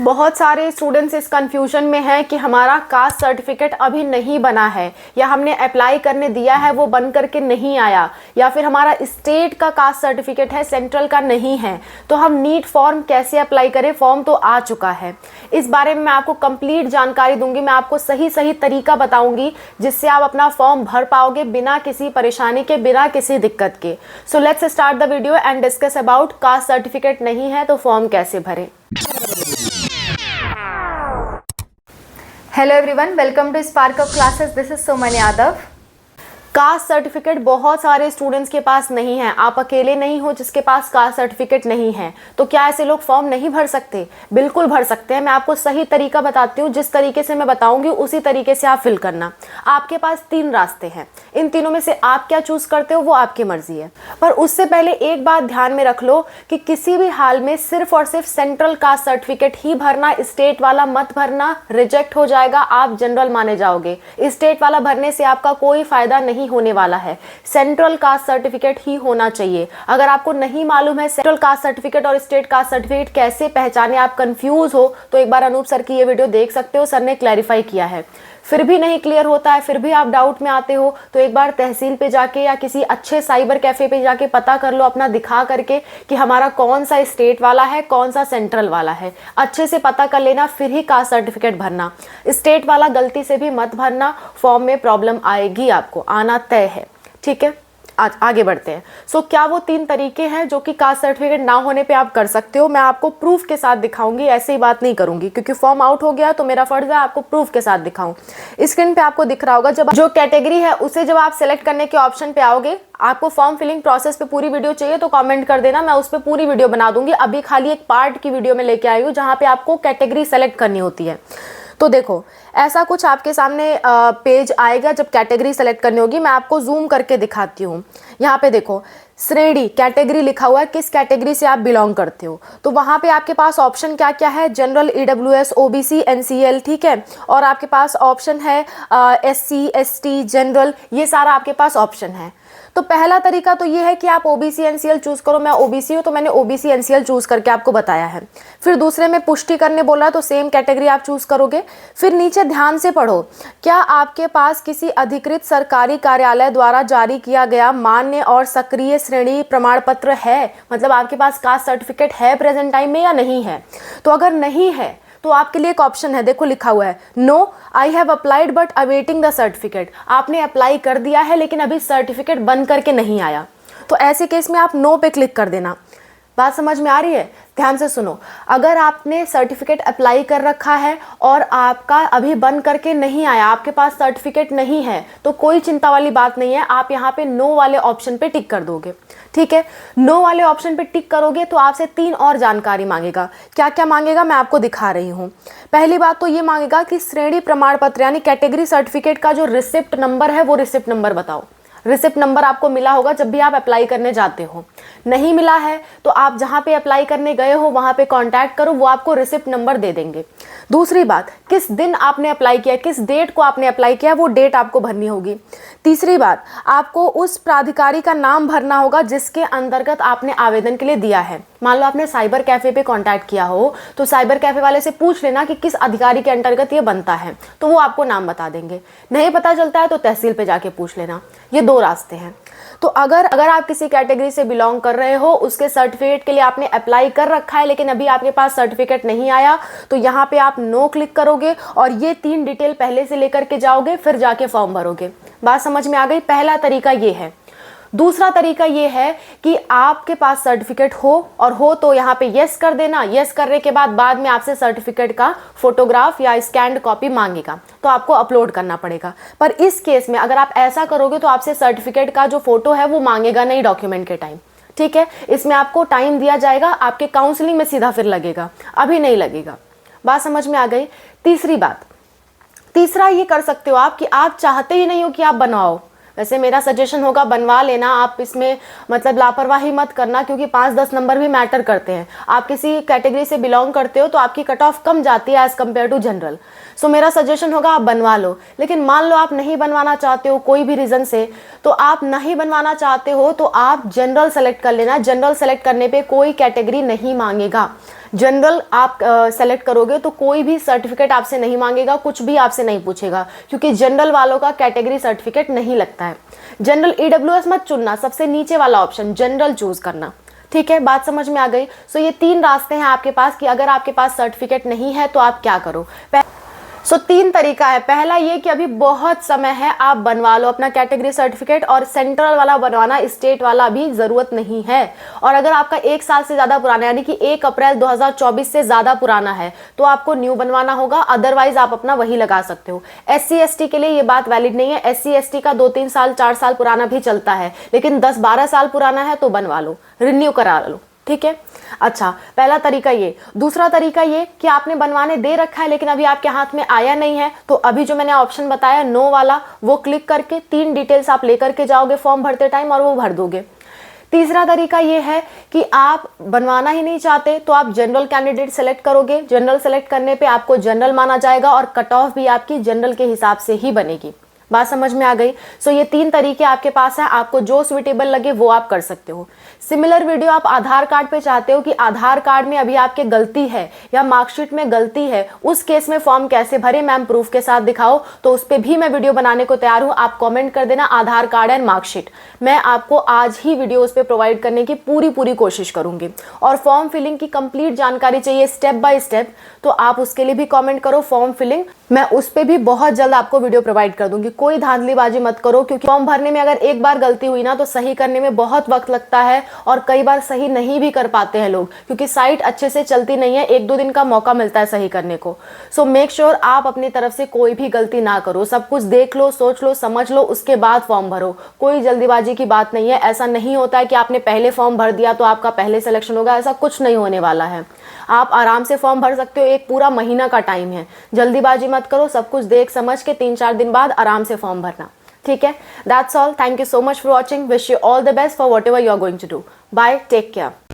बहुत सारे स्टूडेंट्स इस कंफ्यूजन में हैं कि हमारा कास्ट सर्टिफिकेट अभी नहीं बना है, या हमने अप्लाई करने दिया है वो बन करके नहीं आया, या फिर हमारा स्टेट का कास्ट सर्टिफिकेट है सेंट्रल का नहीं है, तो हम नीट फॉर्म कैसे अप्लाई करें। फॉर्म तो आ चुका है, इस बारे में मैं आपको कंप्लीट जानकारी दूंगी। मैं आपको सही तरीका बताऊंगी जिससे आप अपना फॉर्म भर पाओगे बिना किसी परेशानी के, बिना किसी दिक्कत के। So let's start the video and discuss about caste certificate नहीं है तो फॉर्म कैसे भरें। Hello everyone, welcome to spark of classes. This is Suman Yadav. Caste certificate बहुत सारे स्टूडेंट्स के पास नहीं है, आप अकेले नहीं हो जिसके पास कास्ट सर्टिफिकेट नहीं है। तो क्या ऐसे लोग फॉर्म नहीं भर सकते? बिल्कुल भर सकते हैं। मैं आपको सही तरीका बताती हूँ, जिस तरीके से मैं बताऊंगी उसी तरीके से आप फिल करना। आपके पास 3 रास्ते हैं, इन तीनों में से आप क्या चूज करते हो वो आपकी मर्जी है। पर उससे पहले एक बात ध्यान में रख लो कि किसी भी हाल में सिर्फ और सिर्फ सेंट्रल कास्ट सर्टिफिकेट ही भरना, स्टेट वाला मत भरना, रिजेक्ट हो जाएगा, आप जनरल माने जाओगे। स्टेट वाला भरने से आपका कोई फायदा नहीं होने वाला है, सेंट्रल कास्ट सर्टिफिकेट ही होना चाहिए। अगर आपको नहीं मालूम है सेंट्रल कास्ट सर्टिफिकेट और स्टेट कास्ट सर्टिफिकेट कैसे पहचाने, आप कंफ्यूज हो, तो एक बार अनूप सर की ये वीडियो देख सकते हो, सर ने क्लैरिफाई किया है। फिर भी नहीं क्लियर होता है, फिर भी आप डाउट में आते हो, तो एक बार तहसील पे जाके या किसी अच्छे साइबर कैफे पे जाके पता कर लो अपना दिखा करके कि हमारा कौन सा स्टेट वाला है, कौन सा सेंट्रल वाला है। अच्छे से पता कर लेना, फिर ही कास्ट सर्टिफिकेट भरना। स्टेट वाला गलती से भी मत भरना, फॉर्म में प्रॉब्लम आएगी, आपको आना तय है। ठीक है, आज आगे बढ़ते हैं। सो क्या वो 3 तरीके हैं जो कि कास्ट सर्टिफिकेट ना होने पे आप कर सकते हो? मैं आपको प्रूफ के साथ दिखाऊंगी, ऐसे ही बात नहीं करूंगी, क्योंकि फॉर्म आउट हो गया तो मेरा फर्ज है आपको प्रूफ के साथ दिखाऊं। स्क्रीन पे आपको दिख रहा होगा, जब जो कैटेगरी है उसे जब आप सेलेक्ट करने के ऑप्शन पे आओगे, आपको फॉर्म फिलिंग प्रोसेस पे पूरी वीडियो चाहिए तो कमेंट कर देना, मैं उस पर पूरी वीडियो बना दूंगी। अभी खाली एक पार्ट की वीडियो में लेके आई हूँ जहाँ पे आपको कैटेगरी सेलेक्ट करनी होती है। तो देखो, ऐसा कुछ आपके सामने पेज आएगा जब कैटेगरी सेलेक्ट करनी होगी। मैं आपको जूम करके दिखाती हूँ। यहाँ पे देखो, श्रेणी कैटेगरी लिखा हुआ है, किस कैटेगरी से आप बिलोंग करते हो। तो वहाँ पे आपके पास ऑप्शन क्या क्या है? जनरल, ईडब्ल्यूएस, ओबीसी, एनसीएल, ठीक है। और आपके पास ऑप्शन है एससी, एसटी, जनरल, ये सारा आपके पास ऑप्शन है। तो पहला तरीका तो ये है कि आप ओबीसी एनसीएल चूज करो। मैं ओबीसी हूँ तो मैंने ओबीसी एनसीएल चूज करके आपको बताया है। फिर दूसरे में पुष्टि करने बोला तो सेम कैटेगरी आप चूज करोगे। फिर नीचे ध्यान से पढ़ो, क्या आपके पास किसी अधिकृत सरकारी कार्यालय द्वारा जारी किया गया मान्य और सक्रिय श्रेणी प्रमाण पत्र है? मतलब आपके पास कास्ट सर्टिफिकेट है प्रेजेंट टाइम में या नहीं है? तो अगर नहीं है तो आपके लिए एक ऑप्शन है, देखो लिखा हुआ है, no I have applied but awaiting the certificate. आपने अप्लाई कर दिया है लेकिन अभी सर्टिफिकेट बन करके नहीं आया, तो ऐसे केस में आप नो पे क्लिक कर देना। बात समझ में आ रही है? ध्यान से सुनो, अगर आपने सर्टिफिकेट अप्लाई कर रखा है और आपका अभी बन करके नहीं आया, आपके पास सर्टिफिकेट नहीं है, तो कोई चिंता वाली बात नहीं है। आप यहाँ पे नो वाले ऑप्शन पे टिक कर दोगे, ठीक है। नो वाले ऑप्शन पे टिक करोगे तो आपसे 3 और जानकारी मांगेगा। क्या क्या मांगेगा मैं आपको दिखा रही हूँ। पहली बात तो ये मांगेगा कि श्रेणी प्रमाण पत्र यानी कैटेगरी सर्टिफिकेट का जो रिसिप्ट नंबर है वो रिसिप्ट नंबर बताओ। रिसिप्ट नंबर आपको मिला होगा जब भी आप अप्लाई करने जाते हो। नहीं मिला है तो आप जहाँ पे अप्लाई करने गए हो वहाँ पे कांटेक्ट करो, वो आपको रिसिप्ट नंबर दे देंगे। दूसरी बात, किस दिन आपने अप्लाई किया, किस डेट को आपने अप्लाई किया, वो डेट आपको भरनी होगी। तीसरी बात, आपको उस प्राधिकारी का नाम भरना होगा जिसके अंतर्गत आपने आवेदन के लिए दिया है। मान लो आपने साइबर कैफे पे कांटेक्ट किया हो तो साइबर कैफे वाले से पूछ लेना कि किस अधिकारी के अंतर्गत ये बनता है, तो वो आपको नाम बता देंगे। नहीं पता चलता है तो तहसील पे जाके पूछ लेना। ये 2 रास्ते हैं। तो अगर आप किसी कैटेगरी से बिलोंग कर रहे हो, उसके सर्टिफिकेट के लिए आपने अप्लाई कर रखा है लेकिन अभी आपके पास सर्टिफिकेट नहीं आया, तो यहाँ पे आप नो क्लिक करोगे और ये 3 डिटेल पहले से लेकर के जाओगे, फिर जाके फॉर्म भरोगे। बात समझ में आ गई? पहला तरीका ये है। दूसरा तरीका ये है कि आपके पास सर्टिफिकेट हो और हो तो यहाँ पे यस कर देना। यस करने के बाद में आपसे सर्टिफिकेट का फोटोग्राफ या स्कैन्ड कॉपी मांगेगा, तो आपको अपलोड करना पड़ेगा। पर इस केस में अगर आप ऐसा करोगे तो आपसे सर्टिफिकेट का जो फोटो है वो मांगेगा नहीं डॉक्यूमेंट के टाइम, ठीक है। इसमें आपको टाइम दिया जाएगा, आपके काउंसलिंग में सीधा फिर लगेगा, अभी नहीं लगेगा। बात समझ में आ गई? तीसरी बात, तीसरा ये कर सकते हो आप कि आप चाहते ही नहीं हो कि आप बनवाओ। वैसे मेरा सजेशन होगा बनवा लेना, आप इसमें मतलब लापरवाही मत करना, क्योंकि 5-10 नंबर भी मैटर करते हैं। आप किसी कैटेगरी से बिलोंग करते हो तो आपकी कट ऑफ कम जाती है एज कम्पेयर टू जनरल। सो मेरा सजेशन होगा आप बनवा लो। लेकिन मान लो आप नहीं बनवाना चाहते हो कोई भी रीज़न से, तो आप नहीं बनवाना चाहते हो तो आप जनरल सेलेक्ट कर लेना। जनरल सेलेक्ट करने पे कोई कैटेगरी नहीं मांगेगा। जनरल आप सेलेक्ट करोगे तो कोई भी सर्टिफिकेट आपसे नहीं मांगेगा, कुछ भी आपसे नहीं पूछेगा, क्योंकि जनरल वालों का कैटेगरी सर्टिफिकेट नहीं लगता है। जनरल ईडब्ल्यूएस मत चुनना, सबसे नीचे वाला ऑप्शन जनरल चूज करना। ठीक है, बात समझ में आ गई। सो ये 3 रास्ते हैं आपके पास कि अगर आपके पास सर्टिफिकेट नहीं है तो आप क्या करो। सो 3 तरीका है। पहला ये कि अभी बहुत समय है, आप बनवा लो अपना कैटेगरी सर्टिफिकेट, और सेंट्रल वाला बनवाना, स्टेट वाला भी जरूरत नहीं है। और अगर आपका 1 साल से ज्यादा पुराना यानी कि 1 अप्रैल 2024 से ज्यादा पुराना है तो आपको न्यू बनवाना होगा, अदरवाइज आप अपना वही लगा सकते हो। SC ST के लिए ये बात वैलिड नहीं है। SC ST का 2-3 साल 4 साल पुराना भी चलता है, लेकिन 10-12 साल पुराना है तो बनवा लो, रिन्यू करा लो। ठीक है, अच्छा, पहला तरीका ये। दूसरा तरीका ये कि आपने बनवाने दे रखा है लेकिन अभी आपके हाथ में आया नहीं है, तो अभी जो मैंने ऑप्शन बताया नो वाला, वो क्लिक करके 3 डिटेल्स आप लेकर के जाओगे फॉर्म भरते टाइम और वो भर दोगे। तीसरा तरीका ये है कि आप बनवाना ही नहीं चाहते तो आप जनरल कैंडिडेट सेलेक्ट करोगे। जनरल सेलेक्ट करने पे आपको जनरल माना जाएगा और कट ऑफ भी आपकी जनरल के हिसाब से ही बनेगी। बात समझ में आ गई। सो ये 3 तरीके आपके पास हैं, आपको जो सुइटेबल लगे वो आप कर सकते हो। सिमिलर वीडियो आप आधार कार्ड पे चाहते हो कि आधार कार्ड में अभी आपके गलती है या मार्कशीट में गलती है, उस केस में फॉर्म कैसे भरे मैम प्रूफ के साथ दिखाओ, तो उस पर भी मैं वीडियो बनाने को तैयार हूँ। आप कमेंट कर देना आधार कार्ड एंड मार्कशीट, मैं आपको आज ही वीडियो उस पर प्रोवाइड करने की पूरी कोशिश करूंगी। और फॉर्म फिलिंग की कंप्लीट जानकारी चाहिए स्टेप बाय स्टेप, तो आप उसके लिए भी कमेंट करो फॉर्म फिलिंग, मैं उस पर भी बहुत जल्द आपको वीडियो प्रोवाइड कर दूंगी। कोई धांधलीबाजी मत करो, क्योंकि फॉर्म भरने में अगर एक बार गलती हुई ना तो सही करने में बहुत वक्त लगता है और कई बार सही नहीं भी कर पाते हैं लोग, क्योंकि साइट अच्छे से चलती नहीं है, 1-2 दिन का मौका मिलता है सही करने को। सो मेक श्योर आप अपनी तरफ से कोई भी गलती ना करो, सब कुछ देख लो, सोच लो, समझ लो, उसके बाद फॉर्म भरो। कोई जल्दीबाजी की बात नहीं है। ऐसा नहीं होता है कि आपने पहले फॉर्म भर दिया तो आपका पहले सिलेक्शन होगा, ऐसा कुछ नहीं होने वाला है। आप आराम से फॉर्म भर सकते हो, एक पूरा महीना का टाइम है। जल्दीबाजी मत करो, सब कुछ देख समझ के 3-4 दिन बाद आराम से फॉर्म भरना। ठीक है, that's all. Thank you so much for watching. Wish you all the best for whatever you are going to do. Bye, take care.